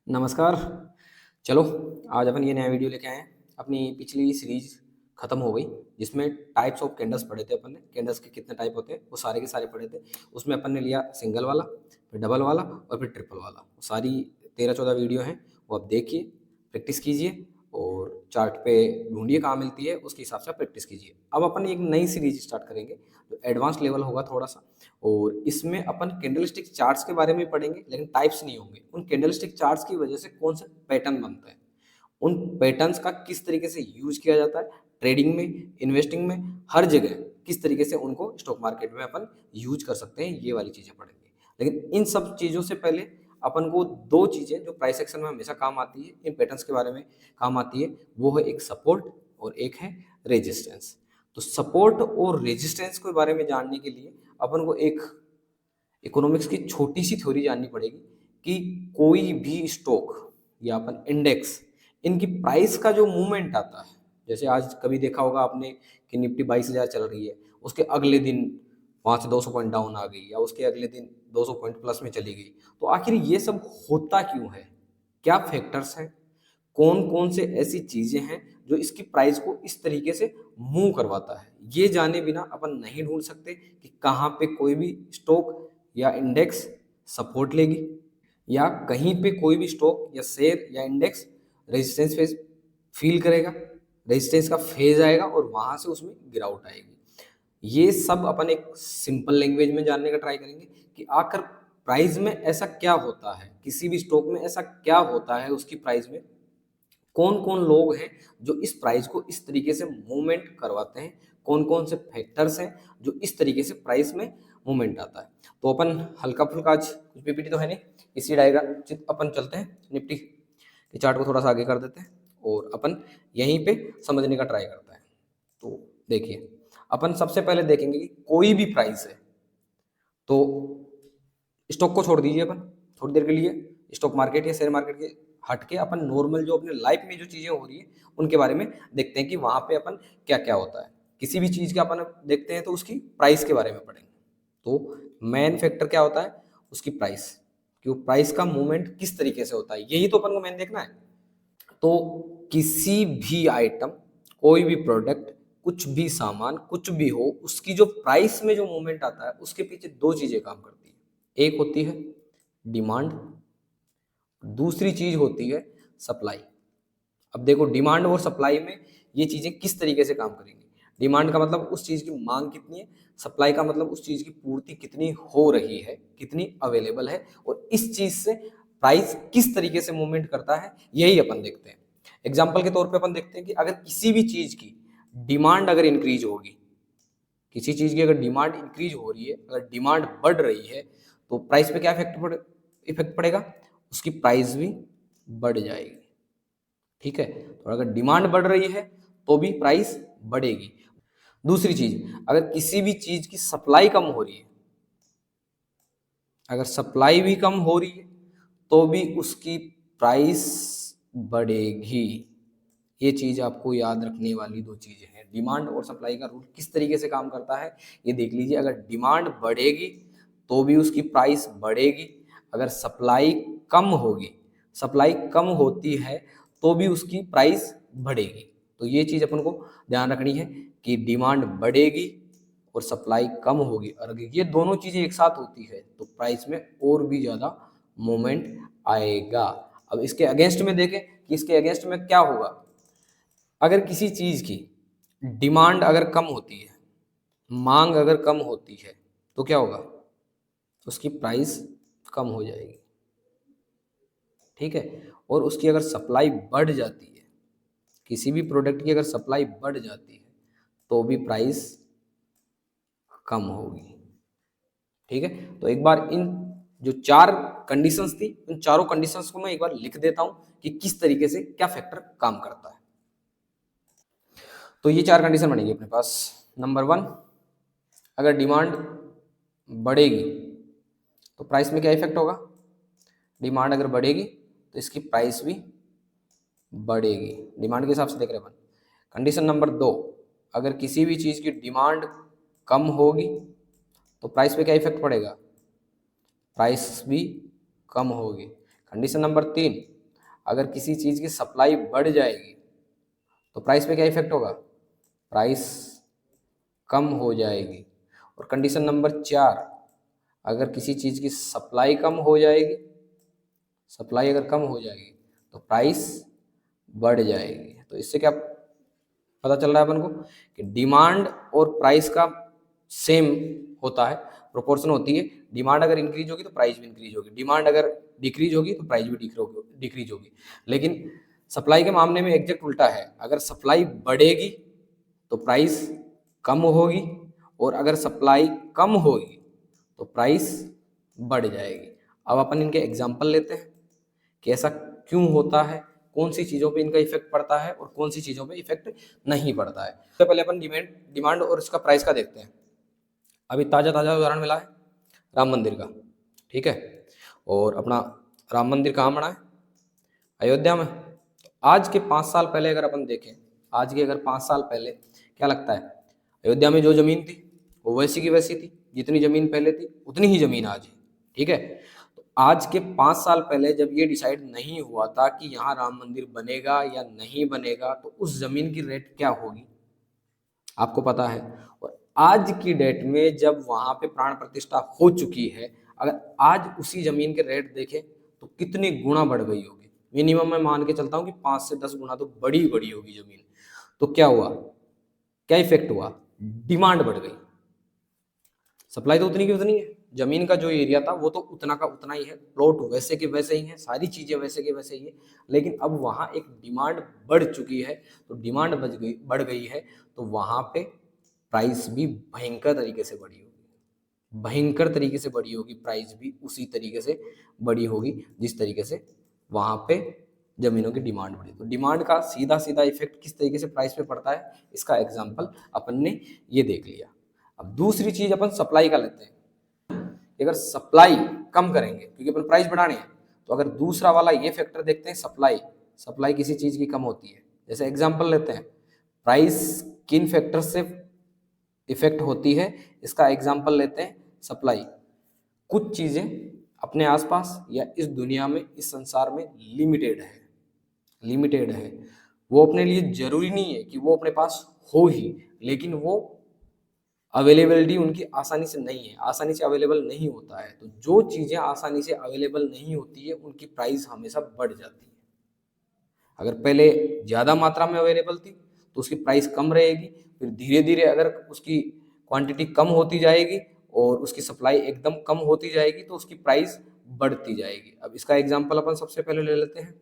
नमस्कार। चलो, आज अपन ये नया वीडियो लेके आए हैं। अपनी पिछली सीरीज ख़त्म हो गई जिसमें टाइप्स ऑफ कैंडल्स पढ़े थे। अपन ने कैंडल्स के कितने टाइप होते हैं वो सारे के सारे पढ़े थे। उसमें अपन ने लिया सिंगल वाला, फिर डबल वाला और फिर ट्रिपल वाला। वो सारी 13-14 वीडियो हैं, वो आप देखिए, प्रैक्टिस कीजिए और चार्ट पे ढूंढिए कहाँ मिलती है, उसके हिसाब से आप प्रैक्टिस कीजिए। अब अपन एक नई सीरीज स्टार्ट करेंगे जो एडवांस लेवल होगा थोड़ा सा, और इसमें अपन कैंडलस्टिक चार्ट्स के बारे में पढ़ेंगे, लेकिन टाइप्स नहीं होंगे। उन कैंडलस्टिक चार्ट्स की वजह से कौन सा पैटर्न बनता है, उन पैटर्न्स का किस तरीके से यूज किया जाता है ट्रेडिंग में, इन्वेस्टिंग में, हर जगह किस तरीके से उनको स्टॉक मार्केट में अपन यूज कर सकते हैं, ये वाली चीज़ें पढ़ेंगे। लेकिन इन सब चीज़ों से पहले अपन को दो चीज़ें जो प्राइस एक्शन में हमेशा काम आती है, इन पैटर्न्स के बारे में काम आती है, वो है एक सपोर्ट और एक है रेजिस्टेंस। तो सपोर्ट और रेजिस्टेंस के बारे में जानने के लिए अपन को एक इकोनॉमिक्स की छोटी सी थ्योरी जाननी पड़ेगी कि कोई भी स्टॉक या अपन इंडेक्स, इनकी प्राइस का जो मूवमेंट आता है, जैसे आज कभी देखा होगा आपने कि निफ्टी 22,000 चल रही है, उसके अगले दिन 500-200 पॉइंट डाउन आ गई, या उसके अगले दिन 200 पॉइंट प्लस में चली गई। तो आखिर ये सब होता क्यों है, क्या फैक्टर्स हैं, कौन कौन से ऐसी चीजें हैं जो इसकी प्राइस को इस तरीके से मूव करवाता है, ये जाने बिना अपन नहीं ढूंढ सकते कि कहाँ पे कोई भी स्टॉक या इंडेक्स सपोर्ट लेगी, या कहीं पे कोई भी स्टॉक या शेयर या इंडेक्स रेजिस्टेंस फेज फील करेगा, रेजिस्टेंस का फेज आएगा और वहां से उसमें गिरावट आएगी। ये सब अपन एक सिंपल लैंग्वेज में जानने का ट्राई करेंगे कि आखिर प्राइस में ऐसा क्या होता है, किसी भी स्टॉक में ऐसा क्या होता है, उसकी प्राइस में कौन कौन लोग हैं जो इस प्राइस को इस तरीके से मूवमेंट करवाते हैं, कौन कौन से फैक्टर्स हैं जो इस तरीके से प्राइस में मूवमेंट आता है। तो अपन हल्का फुल्का, आज कुछ पीपीटी तो है नहीं, इसी डायग्राम अपन चलते हैं, निफ्टी के चार्ट को थोड़ा सा आगे कर देते हैं और अपन यहीं पे समझने का ट्राई करते हैं। तो देखिए, अपन सबसे पहले देखेंगे कि कोई भी प्राइस है, तो स्टॉक को छोड़ दीजिए अपन थोड़ी देर के लिए, स्टॉक मार्केट या शेयर मार्केट के हट के अपन नॉर्मल जो अपने लाइफ में जो चीज़ें हो रही है उनके बारे में देखते हैं कि वहाँ पे अपन क्या क्या होता है। किसी भी चीज़ का अपन देखते हैं तो उसकी प्राइस के बारे में पढ़ेंगे। तो मेन फैक्टर क्या होता है, उसकी प्राइस, कि वो प्राइस का मूवमेंट किस तरीके से होता है, यही तो अपन को मेन देखना है। तो किसी भी आइटम, कोई भी प्रोडक्ट, कुछ भी सामान, कुछ भी हो, उसकी जो प्राइस में जो मूवमेंट आता है उसके पीछे दो चीजें काम करती है। एक होती है डिमांड, दूसरी चीज होती है सप्लाई। अब देखो, डिमांड और सप्लाई में ये चीजें किस तरीके से काम करेंगी। डिमांड का मतलब उस चीज की मांग कितनी है, सप्लाई का मतलब उस चीज की पूर्ति कितनी हो रही है, कितनी अवेलेबल है, और इस चीज से प्राइस किस तरीके से मूवमेंट करता है, यही अपन देखते हैं। एग्जाम्पल के तौर पे अपन देखते हैं कि अगर किसी भी चीज की डिमांड अगर इंक्रीज होगी, किसी चीज की अगर डिमांड इंक्रीज हो रही है, अगर डिमांड बढ़ रही है, तो प्राइस पे क्या इफेक्ट पड़ेगा, उसकी प्राइस भी बढ़ जाएगी। ठीक है, तो अगर डिमांड बढ़ रही है तो भी प्राइस बढ़ेगी। दूसरी चीज, अगर किसी भी चीज की सप्लाई कम हो रही है, अगर सप्लाई भी कम हो रही है तो भी उसकी प्राइस बढ़ेगी। ये चीज आपको याद रखने वाली दो चीजें हैं। डिमांड और सप्लाई का रूल किस तरीके से काम करता है ये देख लीजिए। अगर डिमांड बढ़ेगी तो भी उसकी प्राइस बढ़ेगी, अगर सप्लाई कम होगी, सप्लाई कम होती है तो भी उसकी प्राइस बढ़ेगी। तो ये चीज अपन को ध्यान रखनी है कि डिमांड बढ़ेगी और सप्लाई कम होगी, और अगर ये दोनों चीजें एक साथ होती है तो प्राइस में और भी ज्यादा मूवमेंट आएगा। अब इसके अगेंस्ट में देखें कि इसके अगेंस्ट में क्या होगा। अगर किसी चीज की डिमांड अगर कम होती है, मांग अगर कम होती है, तो क्या होगा, उसकी प्राइस कम हो जाएगी। ठीक है, और उसकी अगर सप्लाई बढ़ जाती है, किसी भी प्रोडक्ट की अगर सप्लाई बढ़ जाती है तो भी प्राइस कम होगी। ठीक है, तो एक बार इन जो चार कंडीशंस थी, उन चारों कंडीशंस को मैं एक बार लिख देता हूं कि किस तरीके से क्या फैक्टर काम करता है। तो ये चार कंडीशन बनेगी अपने पास। नंबर 1, अगर डिमांड बढ़ेगी तो प्राइस में क्या इफेक्ट होगा, डिमांड अगर बढ़ेगी तो इसकी प्राइस भी बढ़ेगी। डिमांड के हिसाब से देख रहे हैं अपन। कंडीशन नंबर 2, अगर किसी भी चीज़ की डिमांड कम होगी तो प्राइस पे क्या इफेक्ट पड़ेगा, प्राइस भी कम होगी। कंडीशन नंबर 3, अगर किसी चीज़ की सप्लाई बढ़ जाएगी तो प्राइस पे क्या इफेक्ट होगा, प्राइस कम हो जाएगी। और कंडीशन नंबर 4, अगर किसी चीज़ की सप्लाई कम हो जाएगी, सप्लाई अगर कम हो जाएगी तो प्राइस बढ़ जाएगी। तो इससे क्या पता चल रहा है अपन को कि डिमांड और प्राइस का सेम होता है, प्रोपोर्शन होती है। डिमांड अगर इंक्रीज होगी तो प्राइस भी इंक्रीज होगी, डिमांड अगर डिक्रीज होगी तो प्राइस भी डिक्रीज होगी। लेकिन सप्लाई के मामले में एग्जैक्ट उल्टा है, अगर सप्लाई बढ़ेगी तो प्राइस कम होगी, और अगर सप्लाई कम होगी तो प्राइस बढ़ जाएगी। अब अपन इनके एग्जाम्पल लेते हैं कि ऐसा क्यों होता है, कौन सी चीज़ों पे इनका इफेक्ट पड़ता है और कौन सी चीज़ों पे इफेक्ट नहीं पड़ता है। तो पहले अपन डिमांड और इसका प्राइस का देखते हैं। अभी ताज़ा ताज़ा उदाहरण मिला है राम मंदिर का, ठीक है। और अपना राम मंदिर कहाँ बना है, अयोध्या में। तो आज के 5 साल पहले अगर अपन देखें, आज के अगर 5 साल पहले क्या लगता है, अयोध्या में जो ज़मीन थी वो वैसी की वैसी थी, जितनी ज़मीन पहले थी उतनी ही ज़मीन आज है, ठीक है। तो आज के 5 साल पहले जब ये डिसाइड नहीं हुआ था कि यहाँ राम मंदिर बनेगा या नहीं बनेगा, तो उस ज़मीन की रेट क्या होगी आपको पता है। और आज की डेट में जब वहाँ पे प्राण प्रतिष्ठा हो चुकी है, अगर आज उसी ज़मीन के रेट देखें तो कितनी गुना बढ़ गई होगी। मिनिमम मैं मान के चलता हूँ कि 5 से 10 गुना तो बड़ी बड़ी होगी ज़मीन। तो क्या हुआ, क्या इफेक्ट हुआ, डिमांड बढ़ गई। सप्लाई तो उतनी की उतनी है, जमीन का जो एरिया था वो तो उतना का उतना ही है, प्लॉट वैसे के वैसे ही हैं, सारी चीज़ें वैसे के वैसे ही है, लेकिन अब वहाँ एक डिमांड बढ़ चुकी है। तो डिमांड बढ़ गई है, तो वहाँ पे प्राइस भी भयंकर तरीके से बढ़ी होगी, भयंकर तरीके से बढ़ी होगी, प्राइस भी उसी तरीके से बढ़ी होगी जिस तरीके से वहाँ पे जमीनों की डिमांड बढ़ी। तो डिमांड का सीधा सीधा इफेक्ट किस तरीके से प्राइस पे पड़ता है, इसका एग्जाम्पल अपन ने ये देख लिया। अब दूसरी चीज अपन सप्लाई का लेते हैं। अगर सप्लाई कम करेंगे क्योंकि अपन प्राइस बढ़ाने हैं, तो अगर दूसरा वाला ये फैक्टर देखते हैं, सप्लाई किसी चीज की कम होती है। जैसे एग्जाम्पल लेते हैं, प्राइस किन फैक्टर से इफेक्ट होती है, इसका एग्जाम्पल लेते हैं सप्लाई। कुछ चीजें अपने आसपास या इस दुनिया में, इस संसार में लिमिटेड है। वो अपने लिए जरूरी नहीं है कि वो अपने पास हो ही, लेकिन वो अवेलेबिलिटी उनकी आसानी से नहीं है, आसानी से अवेलेबल नहीं होता है। तो जो चीज़ें आसानी से अवेलेबल नहीं होती है उनकी प्राइस हमेशा बढ़ जाती है। अगर पहले ज़्यादा मात्रा में अवेलेबल थी तो उसकी प्राइस कम रहेगी, फिर धीरे धीरे अगर उसकी क्वांटिटी कम होती जाएगी और उसकी सप्लाई एकदम कम होती जाएगी तो उसकी प्राइस बढ़ती जाएगी। अब इसका एग्जाम्पल अपन सबसे पहले ले लेते हैं,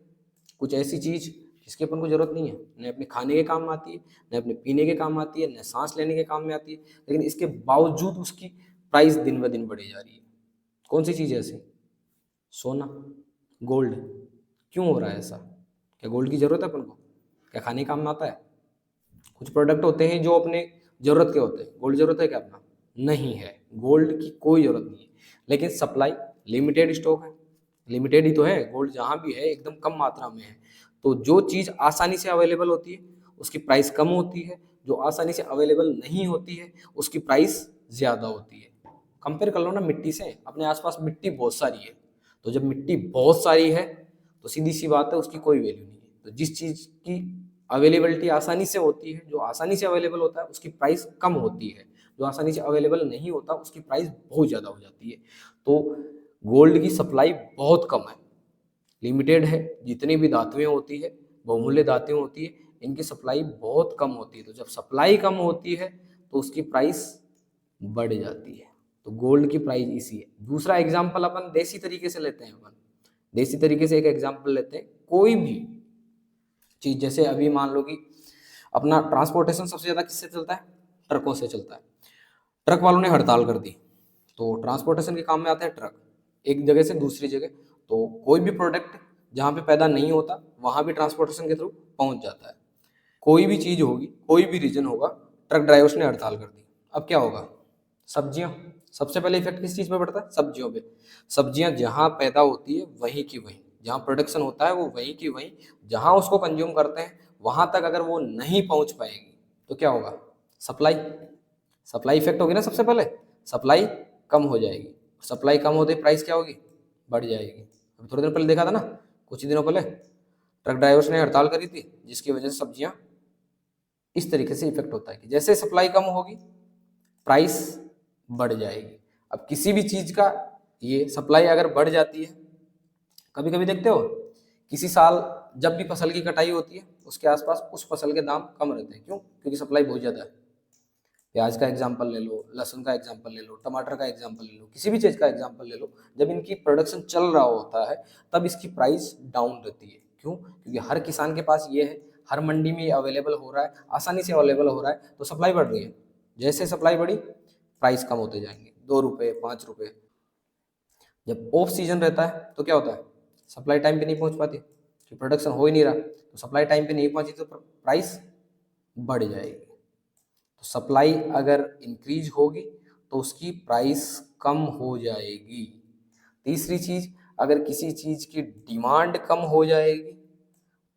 कुछ ऐसी चीज़ जिसकी अपन को जरूरत नहीं है, न अपने खाने के काम आती है, न अपने पीने के काम आती है, न सांस लेने के काम में आती है, लेकिन इसके बावजूद उसकी प्राइस दिन ब दिन बढ़ी जा रही है। कौन सी चीज़ है ऐसी, सोना, गोल्ड। क्यों हो रहा है ऐसा, क्या गोल्ड की जरूरत है अपन को, क्या खाने के काम में आता है। कुछ प्रोडक्ट होते हैं जो अपने जरूरत के होते हैं, गोल्ड जरूरत है क्या अपना, नहीं है, गोल्ड की कोई जरूरत नहीं है। लेकिन सप्लाई लिमिटेड स्टॉक है, लिमिटेड ही तो है, गोल्ड जहाँ भी है एकदम कम मात्रा में है। तो जो चीज़ आसानी से अवेलेबल होती है उसकी प्राइस कम होती है, जो आसानी से अवेलेबल नहीं होती है उसकी प्राइस ज़्यादा होती है। कंपेयर कर लो ना मिट्टी से, अपने आसपास मिट्टी बहुत सारी है, तो जब मिट्टी बहुत सारी है तो सीधी सी बात है उसकी कोई वैल्यू नहीं है। तो जिस चीज़ की अवेलेबिलिटी आसानी से होती है, जो आसानी से अवेलेबल होता है उसकी प्राइस कम होती है, जो आसानी से अवेलेबल नहीं होता उसकी प्राइस बहुत ज़्यादा हो जाती है। तो गोल्ड की सप्लाई बहुत कम है, लिमिटेड है। जितनी भी धातुएं होती है, बहुमूल्य धातुएं होती है, इनकी सप्लाई बहुत कम होती है। तो जब सप्लाई कम होती है तो उसकी प्राइस बढ़ जाती है। तो गोल्ड की प्राइस इसी है। दूसरा एग्जाम्पल अपन देसी तरीके से लेते हैं, अपन देसी तरीके से एक एग्जाम्पल लेते हैं। कोई भी चीज, जैसे अभी मान लो कि अपना ट्रांसपोर्टेशन सबसे ज्यादा किससे चलता है, ट्रकों से चलता है। ट्रक वालों ने हड़ताल कर दी, तो ट्रांसपोर्टेशन के काम में आते हैं ट्रक, एक जगह से दूसरी जगह। तो कोई भी प्रोडक्ट जहाँ पे पैदा नहीं होता वहाँ भी ट्रांसपोर्टेशन के थ्रू पहुँच जाता है। कोई भी चीज़ होगी, कोई भी रीजन होगा, ट्रक ड्राइवर्स ने हड़ताल कर दी, अब क्या होगा, सब्जियाँ। सबसे पहले इफेक्ट किस चीज़ पे पड़ता है, सब्जियों पे। सब्जियाँ जहाँ पैदा होती है वहीं की वहीं, जहाँ प्रोडक्शन होता है वो वहीं की वहीं, जहाँ उसको कंज्यूम करते हैं वहाँ तक अगर वो नहीं पहुँच पाएगी तो क्या होगा, सप्लाई, सप्लाई इफेक्ट होगी ना। सबसे पहले सप्लाई कम हो जाएगी, सप्लाई कम होते प्राइस क्या होगी, बढ़ जाएगी। अभी थोड़े दिन पहले देखा था ना, कुछ ही दिनों पहले ट्रक ड्राइवर्स ने हड़ताल करी थी, जिसकी वजह से सब्जियां इस तरीके से इफेक्ट होता है कि जैसे सप्लाई कम होगी प्राइस बढ़ जाएगी। अब किसी भी चीज का ये सप्लाई अगर बढ़ जाती है, कभी कभी देखते हो किसी साल जब भी फसल की कटाई होती है उसके आसपास उस फसल के दाम कम रहते हैं। क्यों? क्योंकि सप्लाई बहुत ज़्यादा है। प्याज का एग्जाम्पल ले लो, लहसुन का एग्जाम्पल ले लो, टमाटर का एग्जाम्पल ले लो, किसी भी चीज़ का एग्जाम्पल ले लो, जब इनकी प्रोडक्शन चल रहा होता है तब इसकी प्राइस डाउन रहती है। क्यों? क्योंकि हर किसान के पास ये है, हर मंडी में ये अवेलेबल हो रहा है, आसानी से अवेलेबल हो रहा है, तो सप्लाई बढ़ रही है। जैसे सप्लाई बढ़ी प्राइस कम होते जाएंगे, 2 रुपये 5 रुपये। जब ऑफ सीजन रहता है तो क्या होता है, सप्लाई टाइम पे नहीं पहुंच पाती, कि प्रोडक्शन हो ही नहीं रहा, तो सप्लाई टाइम पे नहीं पहुंची तो प्राइस बढ़ जाएगी। तो सप्लाई अगर इंक्रीज होगी तो उसकी प्राइस कम हो जाएगी। तीसरी चीज, अगर किसी चीज की डिमांड कम हो जाएगी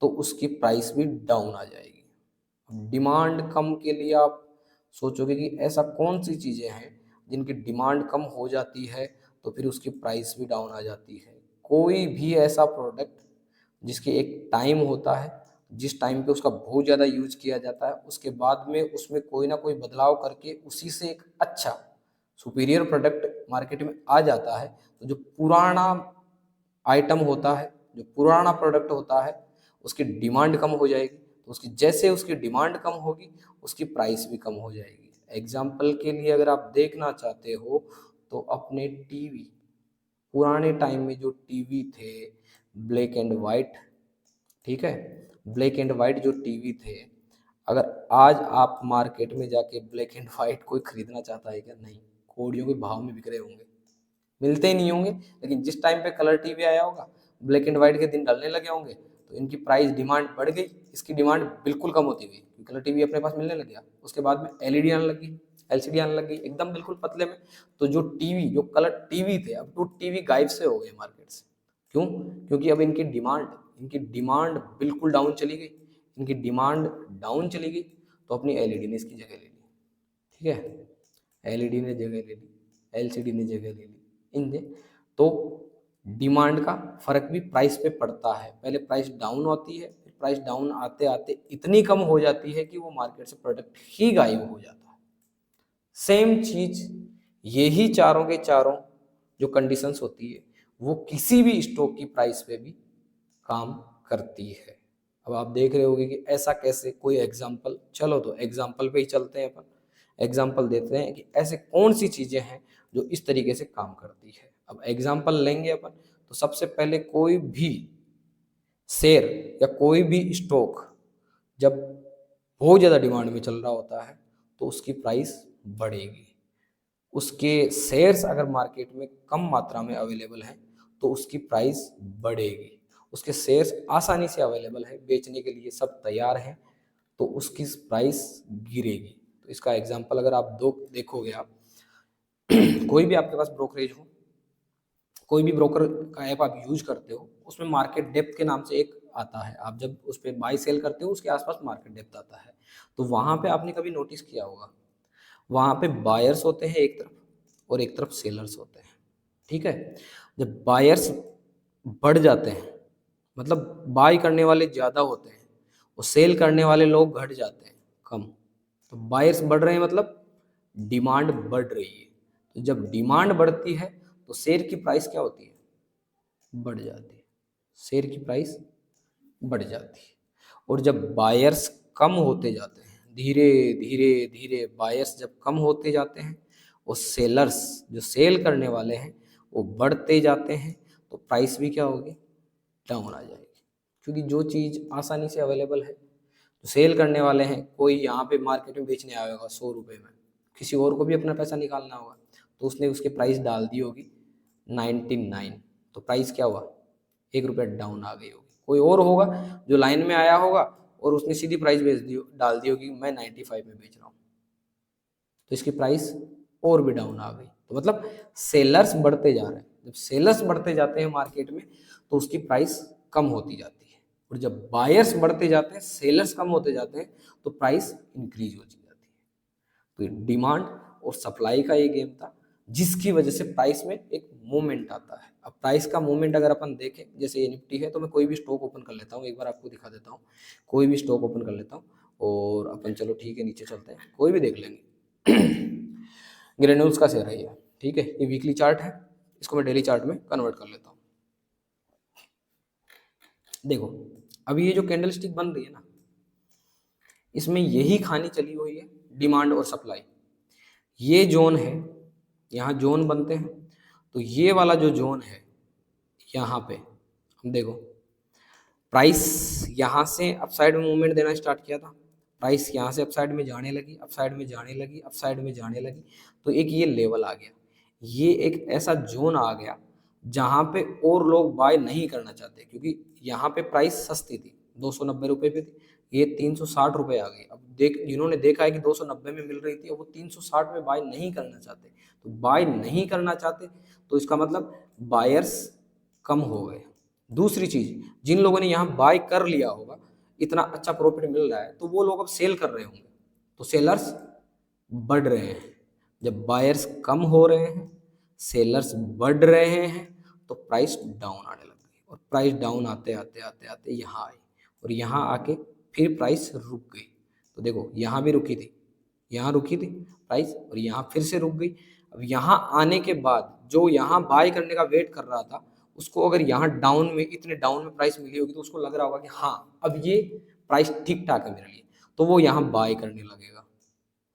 तो उसकी प्राइस भी डाउन आ जाएगी। डिमांड कम के लिए आप सोचोगे कि ऐसा कौन सी चीज़ें हैं जिनकी डिमांड कम हो जाती है तो फिर उसकी प्राइस भी डाउन आ जाती है। कोई भी ऐसा प्रोडक्ट जिसके एक टाइम होता है, जिस टाइम पे उसका बहुत ज़्यादा यूज किया जाता है, उसके बाद में उसमें कोई ना कोई बदलाव करके उसी से एक अच्छा सुपीरियर प्रोडक्ट मार्केट में आ जाता है, तो जो पुराना आइटम होता है, जो पुराना प्रोडक्ट होता है, उसकी डिमांड कम हो जाएगी। तो उसकी जैसे उसकी डिमांड कम होगी उसकी प्राइस भी कम हो जाएगी। एग्जाम्पल के लिए अगर आप देखना चाहते हो तो अपने टीवी, पुराने टाइम में जो टीवी थे ब्लैक एंड वाइट, ठीक है, ब्लैक एंड वाइट जो टीवी थे, अगर आज आप मार्केट में जाके ब्लैक एंड वाइट कोई खरीदना चाहता है क्या? नहीं, कौड़ियों के भाव में बिक रहे होंगे, मिलते ही नहीं होंगे। लेकिन जिस टाइम पे कलर टीवी आया होगा, ब्लैक एंड व्हाइट के दिन ढलने लगे होंगे, तो इनकी प्राइस डिमांड बढ़ गई, इसकी डिमांड बिल्कुल कम होती गई क्योंकि कलर टीवी अपने पास मिलने लग गया। उसके बाद में एलईडी आने लगी, एलसीडी आने लगी एकदम बिल्कुल पतले में। तो जो टीवी, जो कलर टीवी थे, अब तो टीवी गायब से हो गए मार्केट से। क्यों? क्योंकि अब इनकी डिमांड बिल्कुल डाउन चली गई। इनकी डिमांड डाउन चली गई तो अपनी एलईडी ने इसकी जगह ले ली, ठीक है, एलईडी ने जगह ले ली, एलसीडी ने जगह ले ली इनने। तो डिमांड का फर्क भी प्राइस पे पड़ता है। पहले प्राइस डाउन होती है, फिर प्राइस डाउन आते आते इतनी कम हो जाती है कि वो मार्केट से प्रोडक्ट ही गायब हो जाता है। सेम चीज, यही चारों के चारों जो कंडीशंस होती है वो किसी भी स्टॉक की प्राइस पे भी काम करती है। अब आप देख रहे होगे कि ऐसा कैसे, कोई एग्जाम्पल, चलो तो एग्जाम्पल पे ही चलते हैं अपन, एग्जाम्पल देते हैं कि ऐसे कौन सी चीजें हैं जो इस तरीके से काम करती है। अब एग्जाम्पल लेंगे अपन, तो सबसे पहले कोई भी शेयर या कोई भी स्टॉक जब बहुत ज़्यादा डिमांड में चल रहा होता है तो उसकी प्राइस बढ़ेगी। उसके शेयर्स अगर मार्केट में कम मात्रा में अवेलेबल हैं तो उसकी प्राइस बढ़ेगी। उसके शेयर्स आसानी से अवेलेबल है, बेचने के लिए सब तैयार हैं, तो उसकी प्राइस गिरेगी। तो इसका एग्जांपल अगर आप दो देखोगे आप कोई भी आपके पास ब्रोकरेज हो, कोई भी ब्रोकर का ऐप आप यूज करते हो, उसमें मार्केट डेप्थ के नाम से एक आता है। आप जब उस पर बाई सेल करते हो उसके आसपास मार्केट डेप्थ आता है। तो वहाँ पे आपने कभी नोटिस किया होगा, वहाँ पे बायर्स होते हैं एक तरफ और एक तरफ सेलर्स होते हैं, ठीक है। जब बायर्स बढ़ जाते हैं, मतलब बाई करने वाले ज़्यादा होते हैं और सेल करने वाले लोग घट जाते हैं, कम। तो बायर्स बढ़ रहे हैं मतलब डिमांड बढ़ रही है। तो जब डिमांड बढ़ती है तो शेयर की प्राइस क्या होती है? बढ़ जाती है। शेयर की प्राइस बढ़ जाती है। और जब बायर्स कम होते जाते हैं, धीरे धीरे धीरे बायर्स जब कम होते जाते हैं और सेलर्स जो सेल करने वाले हैं वो बढ़ते जाते हैं, तो प्राइस भी क्या होगी? डाउन आ जाएगी। क्योंकि जो चीज़ आसानी से अवेलेबल है, जो सेल करने वाले हैं, कोई यहाँ पे मार्केट में बेचने आया होगा 100 रुपये में, किसी और को भी अपना पैसा निकालना होगा, तो उसने उसकी प्राइस डाल दी होगी 99, तो प्राइस क्या हुआ? 1 रुपया डाउन आ गई होगी। कोई और होगा जो लाइन में आया होगा और उसने सीधी प्राइस बेच दी, डाल दी होगी मैं 95 में बेच रहा हूँ, तो इसकी प्राइस और भी डाउन आ गई। तो मतलब सेलर्स बढ़ते जा रहे हैं। जब सेलर्स बढ़ते जाते हैं मार्केट में तो उसकी प्राइस कम होती जाती है, और जब बायर्स बढ़ते जाते हैं, सेलर्स कम होते जाते हैं, तो प्राइस इंक्रीज होती जाती है। तो डिमांड और सप्लाई का ये गेम था। जिसकी वजह से प्राइस में एक मूवमेंट आता है। अब प्राइस का मूवमेंट अगर अपन देखें, जैसे ये निफ्टी है, तो मैं कोई भी स्टॉक ओपन कर लेता हूँ, एक बार आपको दिखा देता हूँ। कोई भी स्टॉक ओपन कर लेता हूँ और अपन चलो ठीक है नीचे चलते हैं, कोई भी देख लेंगे। ग्रेन्यूल्स का शेयर है ये, ठीक है, ये वीकली चार्ट है, इसको मैं डेली चार्ट में कन्वर्ट कर लेता हूँ। देखो अभी ये जो कैंडल स्टिक बन रही है ना, इसमें यही कहानी चली हुई है, डिमांड और सप्लाई। ये जोन है, यहाँ जोन बनते हैं, तो ये वाला जो जोन है यहाँ पे हम देखो, प्राइस यहाँ से अपसाइड में मूवमेंट देना स्टार्ट किया था, प्राइस यहाँ से अपसाइड में जाने लगी, अपसाइड में जाने लगी, अपसाइड में जाने लगी, तो एक ये लेवल आ गया, ये एक ऐसा जोन आ गया जहाँ पे और लोग बाय नहीं करना चाहते, क्योंकि यहाँ पे प्राइस सस्ती थी, 290 रुपये पे थी, ये 360 रुपये आ गई। अब जिन्होंने देखा है कि 290 में मिल रही थी, वो 360 में बाय नहीं करना चाहते, तो बाय नहीं करना चाहते तो इसका मतलब बायर्स कम हो गए। दूसरी चीज, जिन लोगों ने यहाँ बाय कर लिया होगा, इतना अच्छा प्रॉफिट मिल रहा है, तो वो लोग अब सेल कर रहे होंगे, तो सेलर्स बढ़ रहे हैं। जब बायर्स कम हो रहे हैं, सेलर्स बढ़ रहे हैं, तो प्राइस डाउन आने लग गई, और प्राइस डाउन आते आते आते आते यहाँ आई, और यहाँ आके फिर प्राइस रुक गई। तो देखो यहाँ भी रुकी थी, यहाँ रुकी थी प्राइस, और यहाँ फिर से रुक गई। अब यहाँ आने के बाद जो यहाँ बाय करने का वेट कर रहा था, उसको अगर यहाँ डाउन में, इतने डाउन में प्राइस मिली होगी, तो उसको लग रहा होगा कि हाँ अब ये प्राइस ठीक ठाक है मेरे लिए, तो वो यहाँ बाय करने लगेगा।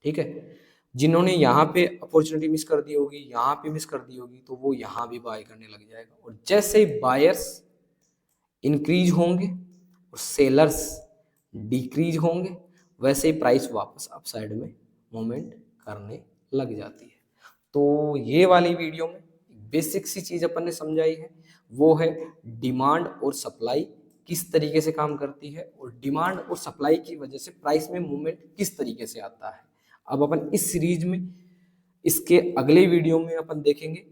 ठीक है, जिन्होंने यहाँ पे अपॉर्चुनिटी मिस कर दी होगी, यहाँ पे मिस कर दी होगी, तो वो यहाँ भी बाय करने लग जाएगा। और जैसे ही बायर्स इंक्रीज होंगे और सेलर्स डिक्रीज होंगे, वैसे ही प्राइस वापस अपसाइड में मूवमेंट करने लग जाती है। तो ये वाली वीडियो में बेसिक सी चीज अपन ने समझाई है, वो है डिमांड और सप्लाई किस तरीके से काम करती है, और डिमांड और सप्लाई की वजह से प्राइस में मूवमेंट किस तरीके से आता है। अब अपन इस सीरीज में, इसके अगले वीडियो में अपन देखेंगे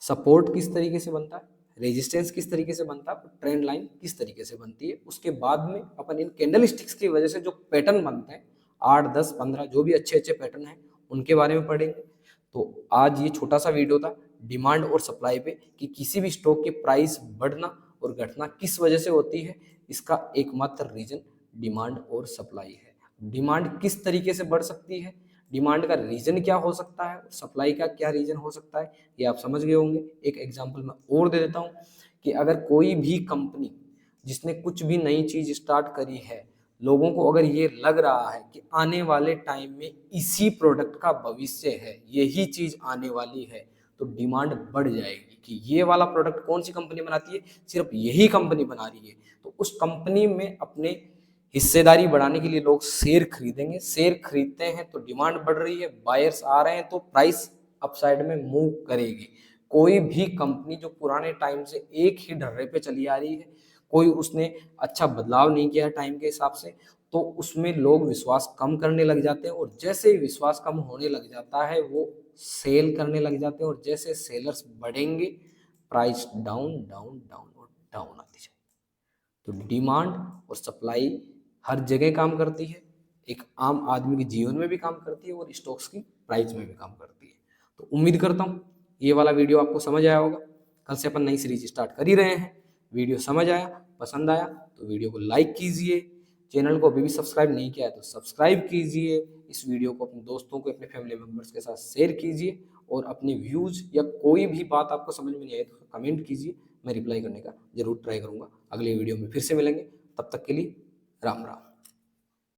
सपोर्ट किस तरीके से बनता है, रेजिस्टेंस किस तरीके से बनता है, ट्रेंड लाइन किस तरीके से बनती है। उसके बाद में अपन इन कैंडल स्टिक्स की वजह से जो पैटर्न बनते हैं, 8, 10, 15 जो भी अच्छे अच्छे पैटर्न हैं, उनके बारे में पढ़ेंगे। तो आज ये छोटा सा वीडियो था डिमांड और सप्लाई पे, कि किसी भी स्टॉक की प्राइस बढ़ना और घटना किस वजह से होती है, इसका एकमात्र रीजन डिमांड और सप्लाई है। डिमांड किस तरीके से बढ़ सकती है, डिमांड का रीजन क्या हो सकता है, सप्लाई का क्या रीजन हो सकता है, ये आप समझ गए होंगे। एक एग्जांपल मैं और दे देता हूँ कि अगर कोई भी कंपनी जिसने कुछ भी नई चीज स्टार्ट करी है, लोगों को अगर ये लग रहा है कि आने वाले टाइम में इसी प्रोडक्ट का भविष्य है, यही चीज आने वाली है, तो डिमांड बढ़ जाएगी कि ये वाला प्रोडक्ट कौन सी कंपनी बनाती है, सिर्फ यही कंपनी बना रही है, तो उस कंपनी में अपने हिस्सेदारी बढ़ाने के लिए लोग शेयर खरीदेंगे, शेयर खरीदते हैं तो डिमांड बढ़ रही है, बायर्स आ रहे हैं तो प्राइस अपसाइड में मूव करेगी। कोई भी कंपनी जो पुराने टाइम से एक ही ढर्रे पे चली आ रही है, कोई उसने अच्छा बदलाव नहीं किया टाइम के हिसाब से, तो उसमें लोग विश्वास कम करने लग जाते हैं, और जैसे ही विश्वास कम होने लग जाता है, वो सेल करने लग जाते हैं, और जैसे सेलर्स बढ़ेंगे, प्राइस डाउन डाउन डाउन और डाउन आती जाए। तो डिमांड और सप्लाई हर जगह काम करती है, एक आम आदमी के जीवन में भी काम करती है, और स्टॉक्स की प्राइस में भी काम करती है। तो उम्मीद करता हूँ ये वाला वीडियो आपको समझ आया होगा। कल से अपन नई सीरीज स्टार्ट कर ही रहे हैं। वीडियो समझ आया, पसंद आया तो वीडियो को लाइक कीजिए, चैनल को अभी भी सब्सक्राइब नहीं किया है तो सब्सक्राइब कीजिए, इस वीडियो को अपने दोस्तों को, अपने फैमिली मेम्बर्स के साथ शेयर कीजिए, और अपने व्यूज़ या कोई भी बात आपको समझ में नहीं आए तो कमेंट कीजिए, मैं रिप्लाई करने का जरूर ट्राई करूँगा। अगले वीडियो में फिर से मिलेंगे, तब तक के लिए राम राम।